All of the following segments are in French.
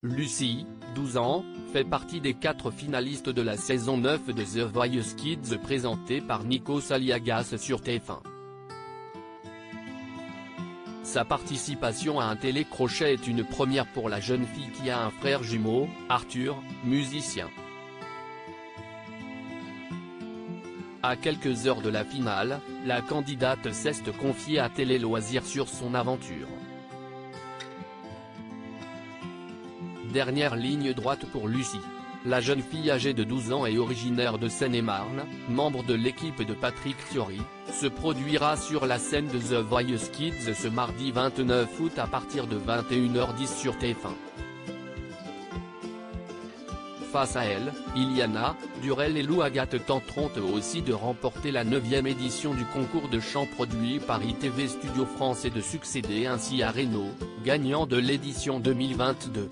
Lucie, 12 ans, fait partie des 4 finalistes de la saison 9 de The Voice Kids présentée par Nikos Aliagas sur TF1. Sa participation à un télécrochet est une première pour la jeune fille qui a un frère jumeau, Arthur, musicien. À quelques heures de la finale, la candidate s'est confiée à Télé Loisirs sur son aventure. Dernière ligne droite pour Lucie. La jeune fille âgée de 12 ans et originaire de Seine-et-Marne, membre de l'équipe de Patrick Fiori, se produira sur la scène de The Voice Kids ce mardi 29 août à partir de 21h10 sur TF1. Face à elle, Iliana, Durel et Lou Agathe tenteront eux aussi de remporter la 9e édition du concours de chant produit par ITV Studio France et de succéder ainsi à Renaud, gagnant de l'édition 2022.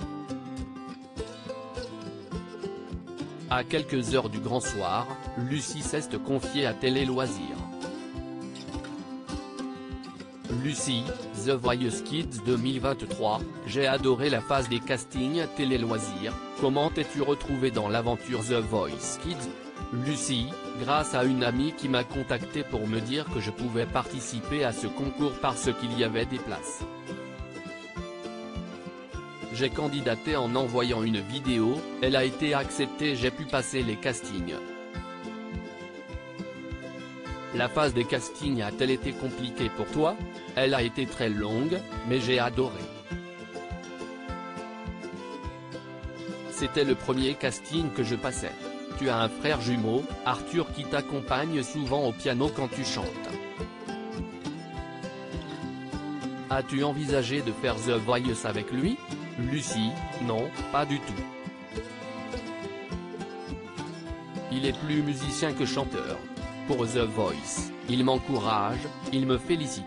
À quelques heures du grand soir, Lucie s'est confiée à Télé Loisirs. Lucie, The Voice Kids 2023, j'ai adoré la phase des castings Télé Loisirs, comment t'es-tu retrouvée dans l'aventure The Voice Kids? Lucie, grâce à une amie qui m'a contacté pour me dire que je pouvais participer à ce concours parce qu'il y avait des places. J'ai candidaté en envoyant une vidéo, elle a été acceptée, j'ai pu passer les castings. La phase des castings a-t-elle été compliquée pour toi? Elle a été très longue, mais j'ai adoré. C'était le premier casting que je passais. Tu as un frère jumeau, Arthur, qui t'accompagne souvent au piano quand tu chantes. As-tu envisagé de faire The Voice avec lui? Lucie, non, pas du tout. Il est plus musicien que chanteur. Pour The Voice, il m'encourage, il me félicite.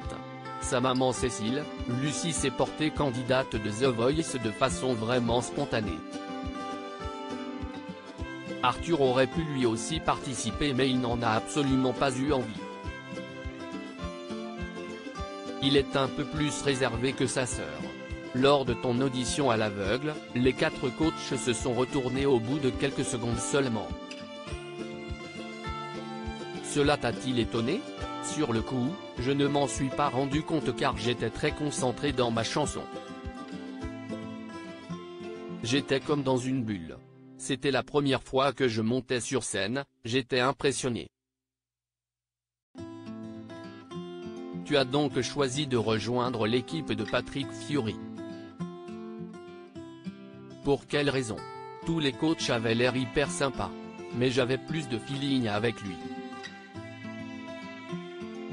Sa maman Cécile, Lucie s'est portée candidate de The Voice de façon vraiment spontanée. Arthur aurait pu lui aussi participer mais il n'en a absolument pas eu envie. Il est un peu plus réservé que sa sœur. Lors de ton audition à l'aveugle, les 4 coachs se sont retournés au bout de quelques secondes seulement. Cela t'a-t-il étonné? Sur le coup, je ne m'en suis pas rendu compte car j'étais très concentré dans ma chanson. J'étais comme dans une bulle. C'était la première fois que je montais sur scène, j'étais impressionné. Tu as donc choisi de rejoindre l'équipe de Patrick Fiori. Pour quelle raison? Tous les coachs avaient l'air hyper sympas. Mais j'avais plus de feeling avec lui.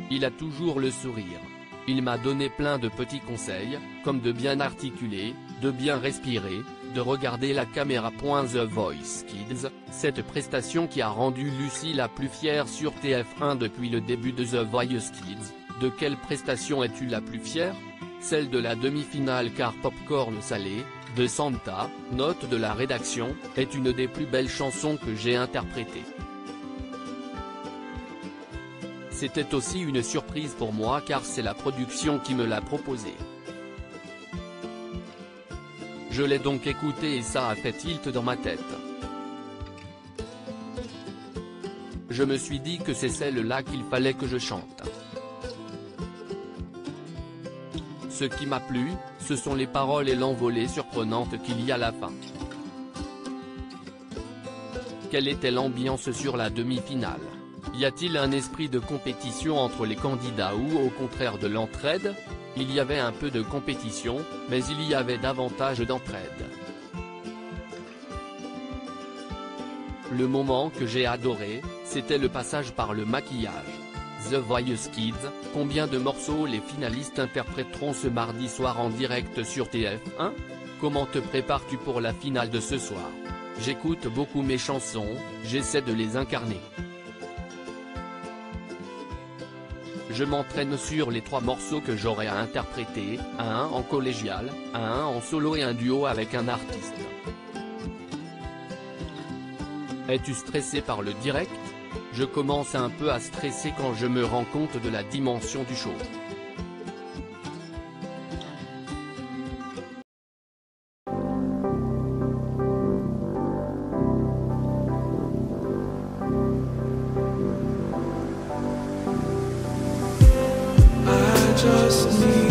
Il a toujours le sourire. Il m'a donné plein de petits conseils, comme de bien articuler, de bien respirer, de regarder la caméra. The Voice Kids, cette prestation qui a rendu Lucie la plus fière sur TF1 depuis le début de The Voice Kids. De quelle prestation es-tu la plus fière? Celle de la demi-finale car Popcorn Salé, de Santa, note de la rédaction, est une des plus belles chansons que j'ai interprétées. C'était aussi une surprise pour moi car c'est la production qui me l'a proposée. Je l'ai donc écoutée et ça a fait tilt dans ma tête. Je me suis dit que c'est celle-là qu'il fallait que je chante. Ce qui m'a plu, ce sont les paroles et l'envolée surprenante qu'il y a à la fin. Quelle était l'ambiance sur la demi-finale? Y a-t-il un esprit de compétition entre les candidats ou au contraire de l'entraide? Il y avait un peu de compétition, mais il y avait davantage d'entraide. Le moment que j'ai adoré, c'était le passage par le maquillage. The Voice Kids, combien de morceaux les finalistes interpréteront ce mardi soir en direct sur TF1? Comment te prépares-tu pour la finale de ce soir? J'écoute beaucoup mes chansons, j'essaie de les incarner. Je m'entraîne sur les 3 morceaux que j'aurai à interpréter, un en collégial, un en solo et un duo avec un artiste. Es-tu stressé par le direct? Je commence un peu à stresser quand je me rends compte de la dimension du show. just need